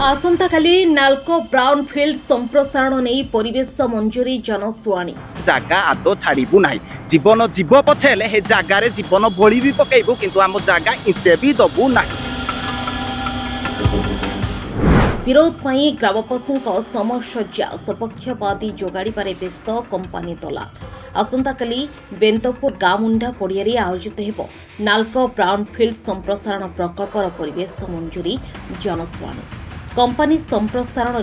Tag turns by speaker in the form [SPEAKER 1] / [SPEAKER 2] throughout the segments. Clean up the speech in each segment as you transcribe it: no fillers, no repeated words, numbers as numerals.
[SPEAKER 1] आसंता काली NALCO brown field संप्रसारण नहीं परिवेश मंजूरी जनशुणी
[SPEAKER 2] जागा आदो छाड़ू ना जीवन जीव पछे हे जगार जीवन भोली भी पकेबू किंतु आम जागा इंचे भी दबू ना।
[SPEAKER 1] विरोध पाई ग्रामवासी समरसज्जा सपक्षवादी जोगाड़े व्यस्त कंपानी दलाल आसंता काली बेंतपुर गामुंडा पड़िया आयोजित हो नाल्को ब्राउन फील्ड संप्रसारण प्रकल्पर परिवेश मंजूरी जनशुणी कंपानी संप्रसारण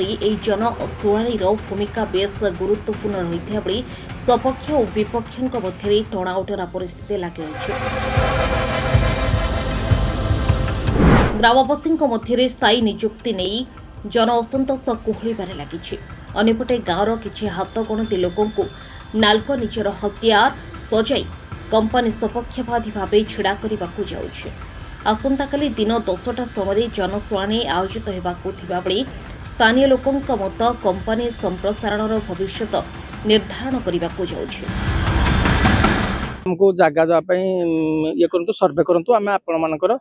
[SPEAKER 1] जनशुणी भूमिका बेस गुरुत्वपूर्ण रही बेले सपक्ष और विपक्ष मध्य टणाउटरा परिस्थिति लगी रही। ग्रामवासी मध्य स्थायी नियुक्ति नहीं जन असंतोष कुहलिबारे लगी। अन्यपटे गाँवर किछि हाथ गणति लोकंकु नाल्को निजर हथियार सजाई कंपानी सपक्षपाती भाव छिड़ा करने जाउछि। आसंता काली दिन 10टा समय जनशुणी आयोजित होगा बेले स्थानीय लोकों मत कंपानी संप्रसारण भविष्य निर्धारण करने जाउछि।
[SPEAKER 3] हमको जगह जावाई ये करूँ सर्वे करूँ आम आपर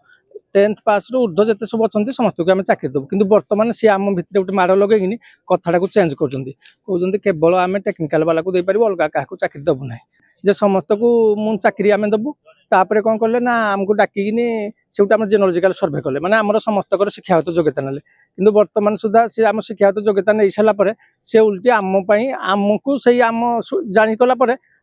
[SPEAKER 3] 10th पास ऊर्ध्व जिते सब अच्छा समस्त को आम चाकरी देव कि बर्तमान सी आम भितर गोटे माड़ लगे कथाटा को चेंज कर केवल आम टेक्निकाल वाला को देपर अलग क्या चाकरी देवु ना जे समस्त को मु चाकरी आम देवु तापर कौन कले ना आमको डाकिनी से जेनोलॉजिकल सर्वे कले माने आमर समस्त शिक्षागत योग्यता ना कि बर्तमान सुधा सी आम शिक्षागत योग्यता नहीं सारापर से उल्टी आमको से आम जाणीकला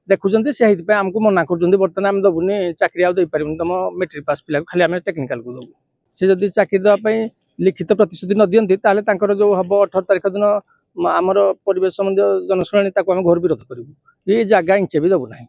[SPEAKER 3] देखुं से आमको मना कर बर्तमान आम दबुनि चाकरी आईपार तुम मेट्रिक पास पिला खाली आम टेक्निकाल को दबू सी जदि चाकरी देवाई लिखित प्रतिश्रुति न दियंती ताले तांकर जो हम 18 तारिख दिन आमर परिवेश जनशुणी आम घर विरोध करूँ ये जगह इंचे भी दबू ना।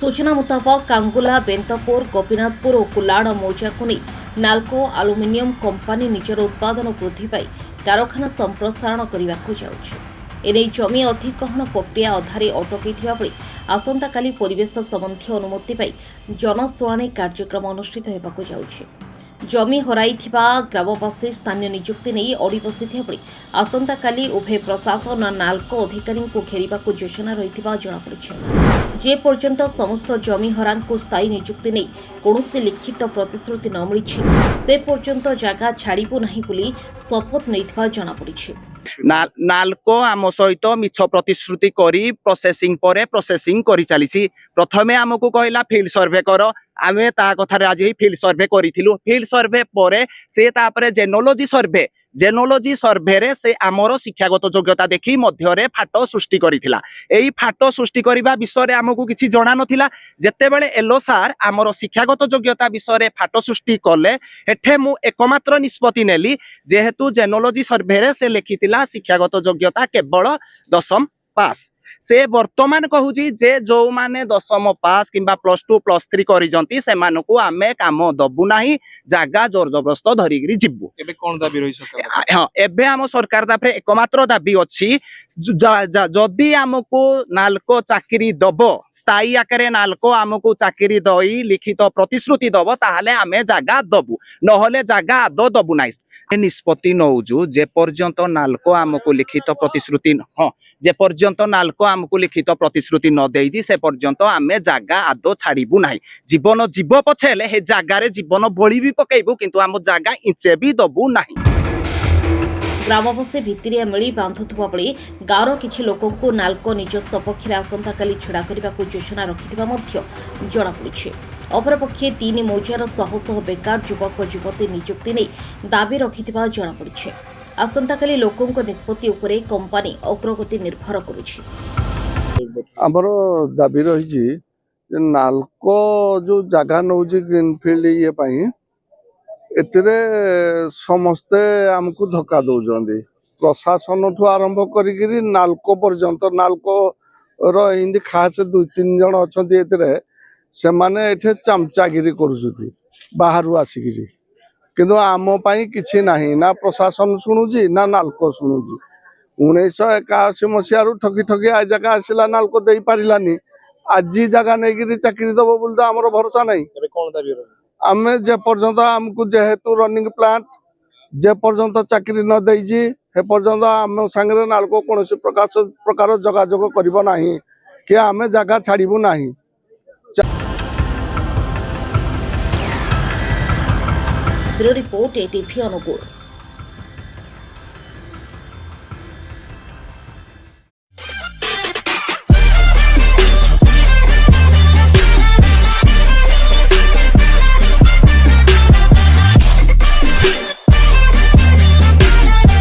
[SPEAKER 1] सूचना मुताबक कांगुला बेंतपुर गोपीनाथपुर और कुलाड़ मौजा को नहीं नाल्को आलुमिनियम कंपानी निजर उत्पादन वृद्धि पाई कारखाना संप्रसारण करने जाउछि। जमी अधिग्रहण प्रक्रिया अधारे अटकई बेले आसंता काली परिवेश संबंधी अनुमति पाई जनशुणी कार्यक्रम अनुष्ठित होगा जाउछि। जमी हराइथिबा ग्रामवासी स्थानीय नियुक्ति नहीं अड़ी बसी बेले आसंता काली उभय प्रशासन और नाल्को अधिकारी को घेरिबा योजना रही जनापड़ी। जे पर्यंत समस्त जमी हरां को स्थायी नियुक्ति नहीं कौन लिखित प्रतिश्रुति न मिली से पर्यंत जगह छाड़ू ना बोली शपथ नहीं जनापड़ी।
[SPEAKER 2] नाल्को आम सहित मिछ प्रतिश्रुति करी प्रोसेसिंग परे प्रोसेसिंग करी चली प्रथमे आमको कहला फील्ड सर्वे कर आमे ता कथार आज फील्ड सर्वे करिथिलु। फील्ड सर्वे परे से तापरे जेनोलॉजी सर्वे रे से आमर शिक्षागत योग्यता देखि मध्यरे फाट सृष्टि करिथिला। एई फाट सृष्टि करिबा विषय रे आमको किछि जणा नथिला। जेतेबेले एलो सार आमर शिक्षागत योग्यता विषय रे फाट सृष्टि कले एठे मु एकमात्र निष्पत्ति नेली जेहेतु जेनोलॉजी सर्वे रे से लिखिथिला शिक्षागत योग्यता केवल 10th पास से वर्तमान कहूची जे जो माने 10th पास किंबा +2 +3 करिजंती से मानको आमे काम दबु नाही जागा जोर जबरदस्त धरिगिरी जिब्बु।
[SPEAKER 4] एबे कोन दाबी रही सरकार?
[SPEAKER 2] हां एबे हम सरकार दाफरे एकमात्र दाबी अछि जदि आमको नाल्को चाकरी दबो स्थायी आकारे नाल्को आमको चाकरी दई लिखित प्रतिश्रुति दबो ताहाले आमे जागा दबु नहले जागा आदो दबु नाही। निष्पत्ति नौजु जे पर्यंत नाल्को आमको लिखित प्रतिश्रुति जे पर्यंत नाल्को आमको लिखित प्रतिश्रुति न देइजी से पर्यंत आमे जागा आदो छाड़ू ना जीवन जीव पछे हे जगार जीवन भोली भी पकेबू किंतु आम जागा इंचे भी दबू ना।
[SPEAKER 1] ग्रामवासी भित्तिरिया मिली बांधुवा बेले गाँवर किछि लोकों को नाल्को निज सपक्ष आसंता काली छिड़ा करने योजना रखिथिबा मध्य जनापड़ी। अपरपक्षे 3 मौजार शह शह बेकार युवक युवती नियुक्ति नहीं दाबी रखिथिबा जनापड़ी। आसंता काली लोकों निष्पत्ति उपरे कंपानी अग्रगति निर्भर करुछि।
[SPEAKER 5] आमर दाबी रही नाल्को जो जगह नौ ग्रीनफिल्ड ये पाई एतिरे समस्ते आमको धक्का दौरान प्रशासन ठू आरंभ करी नाल्को पर्यंत नाल्को रि खास 2-3 जन अच्छा से माने एठे चमचागिरी करुछुती बाहर आसिकी किंतु आम पाई किछि नाही ना प्रशासन शुणुची ना नाल्को शुणुची। 1981 मसीह ठकी ठकी आ जगह आसला नाल्को दे पारानी आज जगह नहीं चाकरी दब बोल तो आमर भरोसा नहीं। आम जे पर्यंत आमको जेहेतु रनिंग प्लांट जे पर्यंत चाकरी न देइजी हे पर्यंत आम सांगे नाल्को कौन प्रकार जोगाजोग करिबो नाही कि आम जगह छाड़ू ना।
[SPEAKER 1] Bureau report ATV Angul.